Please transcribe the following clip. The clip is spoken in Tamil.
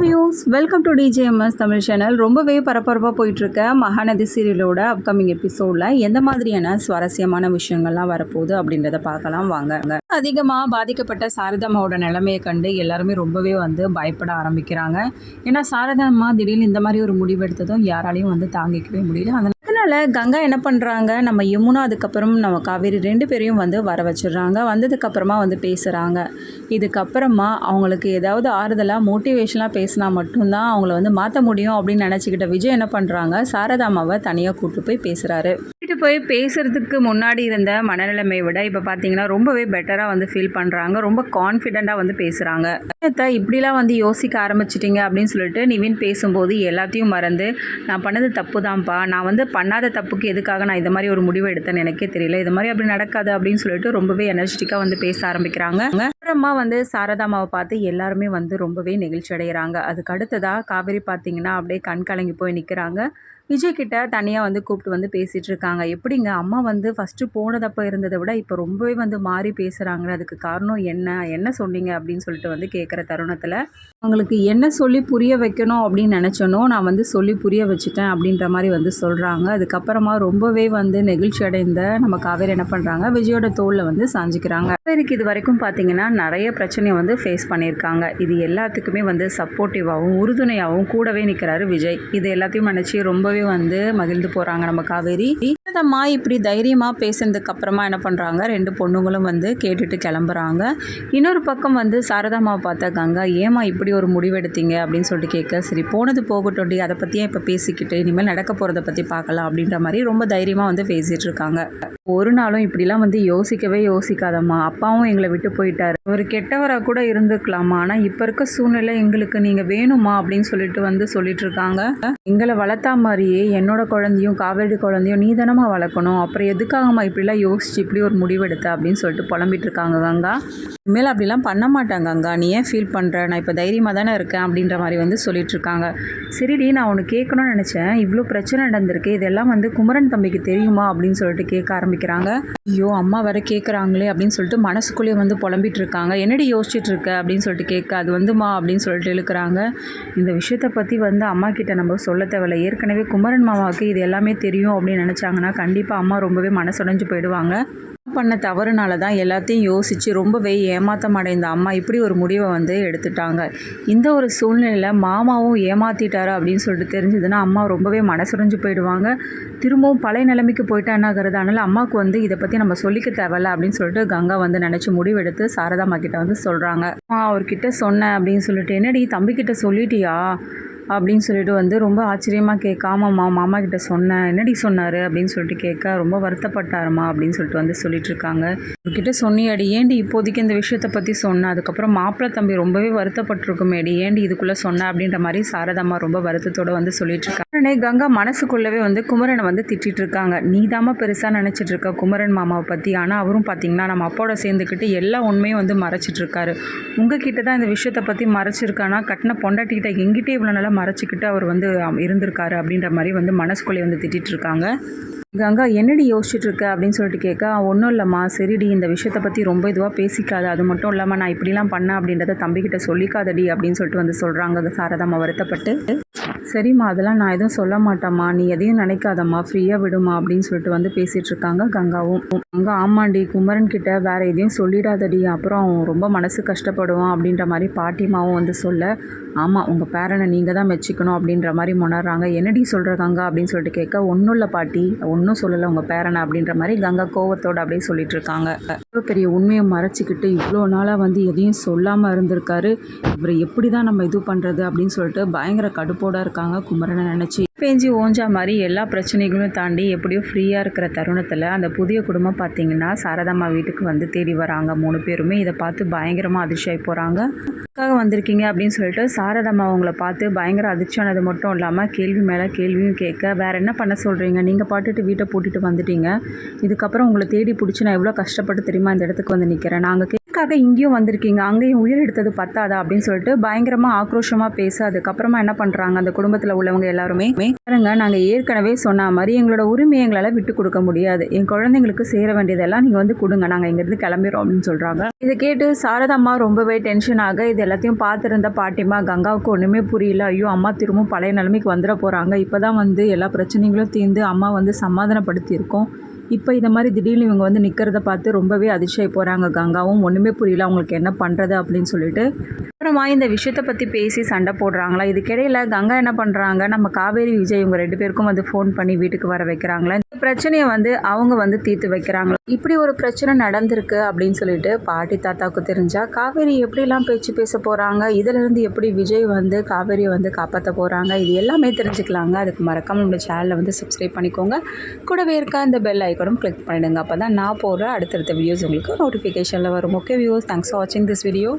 Views welcome to TJMS Tamil channel. ரொம்பவே பரபரப்பாக போயிட்டுருக்க மகாநதி சீரியலோட அப்கமிங் எபிசோடில் எந்த மாதிரியான சுவாரஸ்யமான விஷயங்கள்லாம் வரப்போகுது அப்படின்றத பார்க்கலாம் வாங்க. அதிகமாக பாதிக்கப்பட்ட சாரதாம்மாவோட நிலைமையை கண்டு எல்லாருமே ரொம்பவே பயப்பட ஆரம்பிக்கிறாங்க. ஏன்னா சாரதாம்மா திடீர்னு இந்த மாதிரி ஒரு முடிவு எடுத்ததும் யாராலையும் தாங்கிக்கவே முடியல. அதனால் கங்கா என்ன பண்ணுறாங்க, நம்ம யமுனா அதுக்கப்புறம் நம்ம காவேரி 2 பேரையும் வர வச்சிடுறாங்க. வந்ததுக்கப்புறமா பேசுகிறாங்க. இதுக்கப்புறமா அவங்களுக்கு ஏதாவது ஆறுதலாக மோட்டிவேஷனாக பேசினா மட்டும்தான் அவங்கள மாற்ற முடியும் அப்படின்னு நினச்சிக்கிட்ட விஜய் என்ன பண்ணுறாங்க, சாரதாம்மாவை தனியாக கூப்பிட்டு போய் பேசுகிறாரு. கூப்பிட்டு போய் பேசுகிறதுக்கு முன்னாடி இருந்த மனநிலைமையை விட இப்போ பார்த்தீங்கன்னா ரொம்பவே பெட்டராக ஃபீல் பண்ணுறாங்க. ரொம்ப கான்ஃபிடெண்ட்டாக பேசுகிறாங்க. இப்படிலாம் யோசிக்க ஆரம்பிச்சிட்டிங்க அப்படின்னு சொல்லிட்டு நிவின் பேசும்போது எல்லாத்தையும் மறந்து, நான் பண்ணது தப்பு தான்ப்பா, நான் பண்ணாத தப்புக்கு எதுக்காக நான் இந்த மாதிரி ஒரு முடிவு எடுத்தேன்னு எனக்கே தெரியல, இது மாதிரி அப்படி நடக்காது அப்படின்னு சொல்லிட்டு ரொம்பவே எனர்ஜெட்டிக்காக பேச ஆரம்பிக்கிறாங்க. அப்புறமா சாரதாம்மாவை பார்த்து எல்லாருமே ரொம்பவே நெகிழ்ச்சி அடைகிறாங்க. அதுக்கு அடுத்ததாக காவேரி பார்த்தீங்கன்னா அப்படியே கண் கலங்கி போய் நிற்கிறாங்க. விஜய் கிட்ட தனியாக கூப்பிட்டு பேசிகிட்டு இருக்காங்க. எப்படிங்க அம்மா ஃபஸ்ட்டு போனதப்போ இருந்ததை விட இப்போ ரொம்பவே மாறி பேசுகிறாங்க, அதுக்கு காரணம் என்ன சொன்னீங்க அப்படின்னு சொல்லிட்டு கேட்குற தருணத்தில் அவங்களுக்கு என்ன சொல்லி புரிய வைக்கணும் அப்படின்னு நினச்சனோ நான் சொல்லி புரிய வச்சுட்டேன் அப்படின்ற மாதிரி சொல்கிறாங்க. அதுக்கப்புறமா ரொம்பவே நெகிழ்ச்சி அடைந்த நம்ம காவேரி என்ன பண்ணுறாங்க, விஜயோட தோளில் சாஞ்சிக்கிறாங்க. காவேரிக்கு இது வரைக்கும் பார்த்தீங்கன்னா நிறைய பிரச்சனையை ஃபேஸ் பண்ணியிருக்காங்க. இது எல்லாத்துக்குமே சப்போர்ட்டிவாகவும் உறுதுணையாகவும் கூடவே நிற்கிறாரு விஜய். இது எல்லாத்தையும் நினச்சி ரொம்பவே மகிழ்ந்து போகிறாங்க நம்ம காவேரி. சாரதாம்மா இப்படி தைரியமாக பேசுனதுக்கு அப்புறமா என்ன பண்ணுறாங்க, 2 பொண்ணுங்களும் கேட்டுட்டு கிளம்புறாங்க. இன்னொரு பக்கம் சாரதாம்மாவை பார்த்தா கங்கா, ஏமா இப்படி ஒரு முடிவெடுத்தீங்க அப்படின்னு சொல்லிட்டு கேட்க, சரி போனது போகட்டோண்டி, அதை பற்றியே இப்போ பேசிக்கிட்டு இனிமேல் நடக்க போகிறத பற்றி பார்க்கலாம் அப்படின்ற மாதிரி ரொம்ப தைரியமாக பேசிகிட்டு இருக்காங்க. ஒரு நாளும் இப்படிலாம் யோசிக்கவே யோசிக்காதம்மா, அப்பாவும் எங்களை விட்டு போயிட்டாரு, ஒரு கெட்டவராக கூட இருந்துக்கலாமா, ஆனால் இப்போ இருக்க சூழ்நிலை எங்களுக்கு நீங்கள் வேணுமா அப்படின்னு சொல்லிட்டு இருக்காங்க. எங்களை வளர்த்தா மாதிரியே என்னோட குழந்தையும் காவேரி குழந்தையும் நீ தானம்மா வளர்க்கணும், அப்புறம் எதுக்காகம்மா இப்படிலாம் யோசிச்சு இப்படி ஒரு முடிவெடுத்த அப்படின்னு சொல்லிட்டு புலம்பிட்டு இருக்காங்க கங்கா. இனிமேல் அப்படிலாம் பண்ண மாட்டாங்க கங்கா, நீ ஏன் ஃபீல் பண்ணுற, நான் இப்போ தைரியமாக தானே இருக்கேன் அப்படின்ற மாதிரி சொல்லிட்டு இருக்காங்க. சரிடி, நான் ஒன்று கேட்கணும்னு நினச்சேன், இவ்வளோ பிரச்சனை நடந்திருக்கு, இதெல்லாம் குமரன் தம்பிக்கு தெரியுமா அப்படின்னு சொல்லிட்டு கேட்க ஆரம்பிக்கிறாங்க. ஐயோ அம்மா வர கேட்குறாங்களே அப்படின்னு சொல்லிட்டு மனசுக்குள்ளேயே புலம்பிட்டு இருக்காங்க. என்னடி யோசிச்சுட்டு இருக்க அப்படின்னு சொல்லிட்டு கேட்க, அது மா அப்படின்னு சொல்லிட்டு இழுக்கிறாங்க. இந்த விஷயத்தை பற்றி அம்மா கிட்ட நம்ம சொல்ல தேவையில்ல, ஏற்கனவே குமரன் மாமாவுக்கு இது எல்லாமே தெரியும் அப்படின்னு நினச்சாங்கன்னா கண்டிப்பாக அம்மா ரொம்பவே மனசுடைஞ்சு போயிடுவாங்க. பண்ண தவறுனால தான் எல்லாத்தையும் யோசித்து ரொம்பவே ஏமாற்றம் அடைந்த அம்மா இப்படி ஒரு முடிவை எடுத்துட்டாங்க. இந்த ஒரு சூழ்நிலையில் மாமாவும் ஏமாற்றிட்டாரு அப்படின்னு சொல்லிட்டு தெரிஞ்சதுன்னா அம்மா ரொம்பவே மனசுடைஞ்சு போயிடுவாங்க. திரும்பவும் பழைய நிலைமைக்கு போயிட்டா என்ன ஆகுறது, அதனால் அம்மாவுக்கு இதை பற்றி நம்ம சொல்லிக்க தேவையில்ல அப்படின்னு சொல்லிட்டு கங்கா நினச்சி முடிவெடுத்து சாரதாம்மா கிட்ட சொல்கிறாங்க. அவர்கிட்ட சொன்னேன் அப்படின்னு சொல்லிட்டு, என்னடி தம்பிக்கிட்ட சொல்லிட்டியா அப்படின்னு சொல்லிட்டு ரொம்ப ஆச்சரியமாக கேட்க, ஆமாம்மா மாமா கிட்ட சொன்னேன், என்னடி சொன்னார் அப்படின்னு சொல்லிட்டு கேட்க, ரொம்ப வருத்தப்பட்டாருமா அப்படின்னு சொல்லிட்டு சொல்லிட்டு இருக்காங்க. அவர்கிட்ட சொன்னியாடி, ஏண்டி இப்போதைக்கு இந்த விஷயத்தை பற்றி சொன்னேன், அதுக்கப்புறம் மாப்பிள்ளை தம்பி ரொம்பவே வருத்தப்பட்டிருக்குமேடி, ஏண்டி இதுக்குள்ளே சொன்னேன் அப்படின்ற மாதிரி சாரதாம்மா ரொம்ப வருத்தத்தோடு சொல்லிட்டு இருக்காங்க. உடனே கங்கா மனசுக்குள்ளவே குமரனை திட்டிட்டு இருக்காங்க. நீ தாம்மா பெருசாக நினச்சிட்டு இருக்க குமரன் மாமாவை பற்றி, ஆனால் அவரும் பார்த்தீங்கன்னா நம்ம அப்பாவோட சேர்ந்துக்கிட்டு எல்லா உண்மையும் மறைச்சிட்டு இருக்காரு. உங்ககிட்ட தான் இந்த விஷயத்தை பற்றி மறைச்சிருக்கானா, கட்டின பொண்டாட்டிக்கிட்ட எங்கிட்டே இவ்வளோ நல்லா மறைச்சிக்கிட்டு அவர் இருந்திருக்காரு அப்படின்ற மாதிரி மனசுக்குள்ளே திட்டிட்டு இருக்காங்க. கங்கா, என்னடி யோசிச்சுட்டு இருக்க அப்படின்னு சொல்லிட்டு கேட்க, ஒன்றும் இல்லைம்மா, சரிடி இந்த விஷயத்தை பற்றி ரொம்ப இதுவாக பேசிக்காது, அது மட்டும் இல்லாமல் நான் இப்படிலாம் பண்ணேன் அப்படின்றத தம்பிக்கிட்ட சொல்லிக்காதடி அப்படின்னு சொல்லிட்டு சொல்கிறாங்க சாரதாம்மா வருத்தப்பட்டு. சரிம்மா அதெல்லாம் நான் எதுவும் சொல்ல மாட்டேம்மா, நீ எதையும் நினைக்காதம்மா, ஃப்ரீயாக விடுமா அப்படின்னு சொல்லிட்டு பேசிகிட்டு இருக்காங்க கங்காவும். கங்கா, ஆமாண்டி குமரன் கிட்ட வேறு எதையும் சொல்லிடாதடி, அப்புறம் ரொம்ப மனசு கஷ்டப்படுவான் அப்படின்ற மாதிரி பாட்டிமாவும் சொல்ல, ஆமாம் உங்கள் பேரனை நீங்கள் தான் மெச்சிக்கணும் அப்படின்ற மாதிரி முணர்றாங்க. என்னடி சொல்கிற கங்கா அப்படின்னு சொல்லிட்டு கேட்க, ஒன்றும் இல்லை பாட்டி, ஒன்றும் சொல்லலை உங்கள் பேரனை அப்படின்ற மாதிரி கங்கா கோவத்தோடு அப்படியே சொல்லிட்டு இருக்காங்க. இவ்வளோ பெரிய உண்மையை மறைச்சிக்கிட்டு இவ்வளோ நாளாக எதையும் சொல்லாமல் இருந்திருக்காரு, இவரை எப்படி தான் நம்ம இது பண்ணுறது அப்படின்னு சொல்லிட்டு பயங்கர கடுப்போடு இருக்காங்க குமரனை நினச்சி. பேஞ்சி ஓஞ்சா மாதிரி எல்லா பிரச்சனைகளும் தாண்டி எப்படியோ ஃப்ரீயாக இருக்கிற தருணத்தில் அந்த புதிய குடும்பம் பார்த்திங்கன்னா சாரதாம்மா வீட்டுக்கு தேடி வராங்க. 3 பேருமே இதை பார்த்து பயங்கரமாக அதிர்ச்சியாகி போகிறாங்க. வந்திருக்கீங்க அப்படின்னு சொல்லிட்டு சாரதாம்மா அவங்கள பார்த்து பயங்கர அதிர்ச்சியானது மட்டும் இல்லாமல் கேள்வி மேலே கேள்வியும் கேட்க, வேறு என்ன பண்ண சொல்கிறீங்க, நீங்கள் பாட்டுட்டு வீட்டை பூட்டிட்டு வந்துட்டீங்க, இதுக்கப்புறம் உங்களை தேடி பிடிச்சி நான் எவ்வளோ கஷ்டப்பட்டு தெரியுமா இந்த இடத்துக்கு நிற்கிறேன், நாங்கள் அதுக்காக இங்கேயும் வந்திருக்கீங்க, அங்கேயும் உயிர் எடுத்தது பத்தாதா அப்படின்னு சொல்லிட்டு பயங்கரமாக ஆக்ரோஷமாக பேச அதுக்கப்புறமா என்ன பண்ணுறாங்க அந்த குடும்பத்தில் உள்ளவங்க எல்லாருமே, பாருங்க நாங்கள் ஏற்கனவே சொன்ன மாதிரி எங்களோட உரிமையை எங்களால் விட்டு கொடுக்க முடியாது, என் குழந்தைங்களுக்கு சேர வேண்டியதெல்லாம் நீங்கள் வந்து கொடுங்க, நாங்கள் இங்கேருந்து கிளம்பிடுறோம் அப்படின்னு சொல்கிறாங்க. இதை கேட்டு சாரதாம்மா ரொம்பவே டென்ஷன் ஆக இது எல்லாத்தையும் பார்த்துருந்த பாட்டிமா கங்காவுக்கு ஒன்றுமே புரியல. ஐயோ அம்மா திரும்பவும் பழைய நிலைமைக்கு வந்துட போகிறாங்க, இப்போ தான் வந்து எல்லா பிரச்சனைகளும் தீர்ந்து அம்மா வந்து சமாதானப்படுத்தியிருக்கோம், இப்போ இந்த மாதிரி திடீர்னு இவங்க வந்து நிற்கிறத பார்த்து ரொம்பவே அதிர்ச்சியாகி போகிறாங்க. கங்காவும் ஒன்றுமே புரியல அவங்களுக்கு என்ன பண்ணுறது அப்படின்னு சொல்லிட்டு அப்புறமா இந்த விஷயத்தை பற்றி பேசி சண்டை போடுறாங்களா. இதுக்கிடையில் கங்கா என்ன பண்ணுறாங்க, நம்ம காவேரி விஜய் இவங்க 2 பேருக்கும் வந்து ஃபோன் பண்ணி வீட்டுக்கு வர வைக்கிறாங்களா. இந்த பிரச்சனையை வந்து அவங்க வந்து தீர்த்து வைக்கிறாங்களா. இப்படி ஒரு பிரச்சனை நடந்திருக்கு அப்படின்னு சொல்லிட்டு பாட்டி தாத்தாவுக்கு தெரிஞ்சால் காவேரி எப்படிலாம் பேச்சு பேச போகிறாங்க, இதிலிருந்து எப்படி விஜய் வந்து காவேரியை வந்து காப்பாற்ற போகிறாங்க, இது எல்லாமே தெரிஞ்சுக்கலாங்க. அதுக்கு மறக்காமல் நம்ம சேனலை வந்து சப்ஸ்கிரைப் பண்ணிக்கோங்க, கூடவே இருக்க இந்த பெல் ஐக்கனும் கிளிக் பண்ணிடுங்க, அப்போ தான் நான் போடுற அடுத்தடுத்த வீடியோஸ் உங்களுக்கு நோட்டிஃபிகேஷனில் வரும். ஓகே வியூவர்ஸ், தேங்க்ஸ் ஃபார் வாட்சிங் திஸ் வீடியோ.